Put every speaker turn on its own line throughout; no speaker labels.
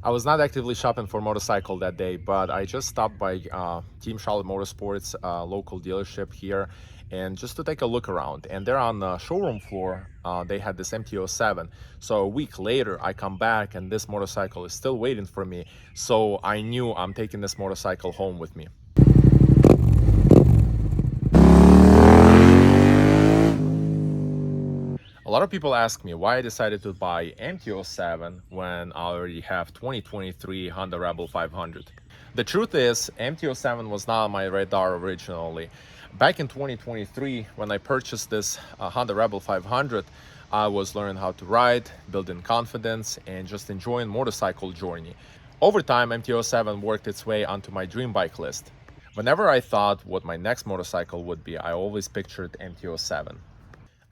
I was not actively shopping for a motorcycle that day, but I just stopped by Team Charlotte Motorsports, local dealership here, and just to take a look around. And they're on the showroom floor. They had this MT-07. So a week later, I come back and this motorcycle is still waiting for me. So I knew I'm taking this motorcycle home with me. A lot of people ask me why I decided to buy MT-07 when I already have 2023 Honda Rebel 500. The truth is, MT-07 was not on my radar originally. Back in 2023, when I purchased this Honda Rebel 500, I was learning how to ride, building confidence, and just enjoying motorcycle journey. Over time, MT-07 worked its way onto my dream bike list. Whenever I thought what my next motorcycle would be, I always pictured MT-07.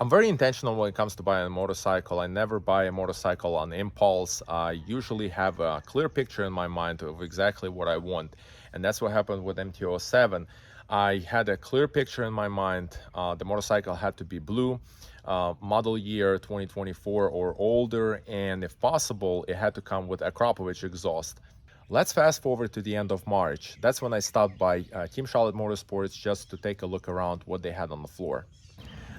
I'm very intentional when it comes to buying a motorcycle. I never buy a motorcycle on impulse. I usually have a clear picture in my mind of exactly what I want. And that's what happened with MT-07. I had a clear picture in my mind. The motorcycle had to be blue, model year 2024 or older, and if possible, it had to come with a Akrapovic exhaust. Let's fast forward to the end of March. That's when I stopped by Team Charlotte Motorsports just to take a look around what they had on the floor.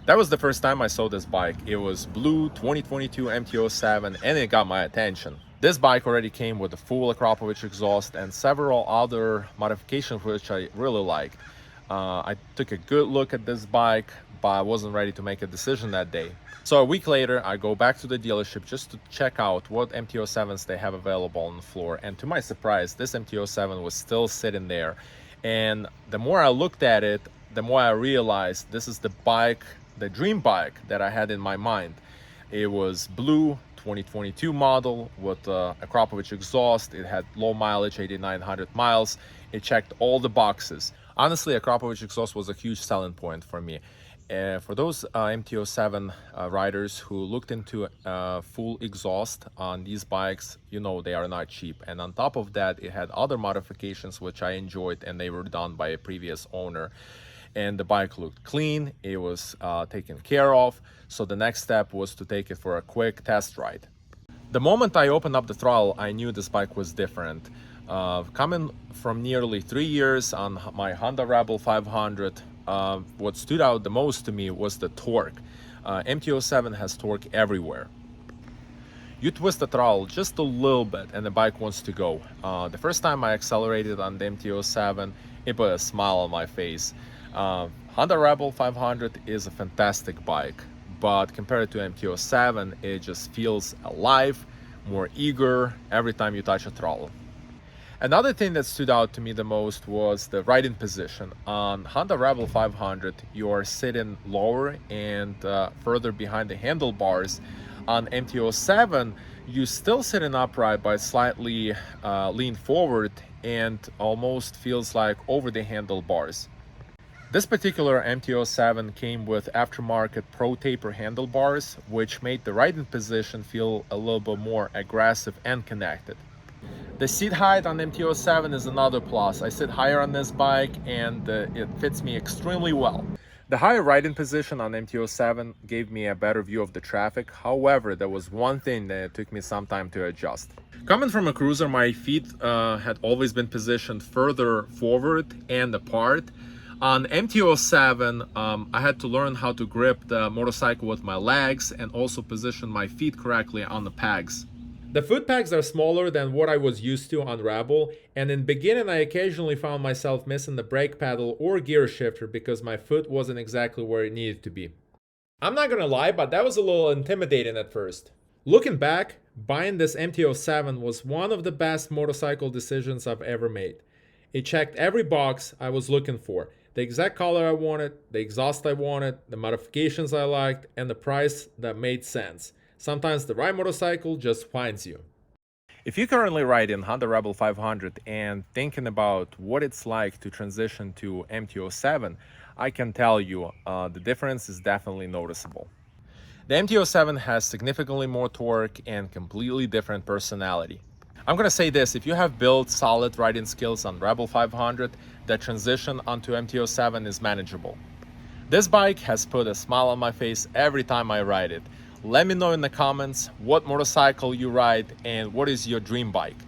That was the first time I saw this bike. It was blue 2022 MT-07 and it got my attention. This bike already came with a full Akrapovic exhaust and several other modifications which I really liked. I took a good look at this bike, but I wasn't ready to make a decision that day. So a week later, I go back to the dealership just to check out what MT-07s they have available on the floor. And to my surprise, this MT-07 was still sitting there. And the more I looked at it, the more I realized this is the bike, the dream bike that I had in my mind. It was blue, 2022 model with Akrapovic exhaust. It had low mileage, 8,900 miles. It checked all the boxes. Honestly, Akrapovic exhaust was a huge selling point for me. For those MT-07 riders who looked into full exhaust on these bikes, you know they are not cheap. And on top of that, it had other modifications which I enjoyed, and they were done by a previous owner. And the bike looked clean, it was taken care of. So the next step was to take it for a quick test ride. The moment I opened up the throttle, I knew this bike was different. Coming from nearly 3 years on my Honda Rebel 500, what stood out the most to me was the torque. MT-07 has torque everywhere. You twist the throttle just a little bit and the bike wants to go. The first time I accelerated on the MT-07, it put a smile on my face. Honda Rebel 500 is a fantastic bike, but compared to MT-07, it just feels alive, more eager every time you touch a throttle. Another thing that stood out to me the most was the riding position. On Honda Rebel 500, you are sitting lower and further behind the handlebars. On MT-07, you still sitting upright but slightly lean forward and almost feels like over the handlebars. This particular MT-07 came with aftermarket Pro Taper handlebars, which made the riding position feel a little bit more aggressive and connected. The seat height on MT-07 is another plus. I sit higher on this bike and it fits me extremely well. The higher riding position on MT-07 gave me a better view of the traffic. However, there was one thing that it took me some time to adjust. Coming from a cruiser, my feet had always been positioned further forward and apart. On MT-07, I had to learn how to grip the motorcycle with my legs and also position my feet correctly on the pegs. The foot pegs are smaller than what I was used to on Rebel, and in the beginning I occasionally found myself missing the brake pedal or gear shifter because my foot wasn't exactly where it needed to be. I'm not gonna lie, but that was a little intimidating at first. Looking back, buying this MT-07 was one of the best motorcycle decisions I've ever made. It checked every box I was looking for. The exact color I wanted, the exhaust I wanted, the modifications I liked, and the price that made sense. Sometimes the right motorcycle just finds you. If you're currently riding Honda Rebel 500 and thinking about what it's like to transition to MT-07, I can tell you the difference is definitely noticeable. The MT-07 has significantly more torque and completely different personality. I'm gonna say this, if you have built solid riding skills on Rebel 500, the transition onto MT-07 is manageable. This bike has put a smile on my face every time I ride it. Let me know in the comments what motorcycle you ride and what is your dream bike.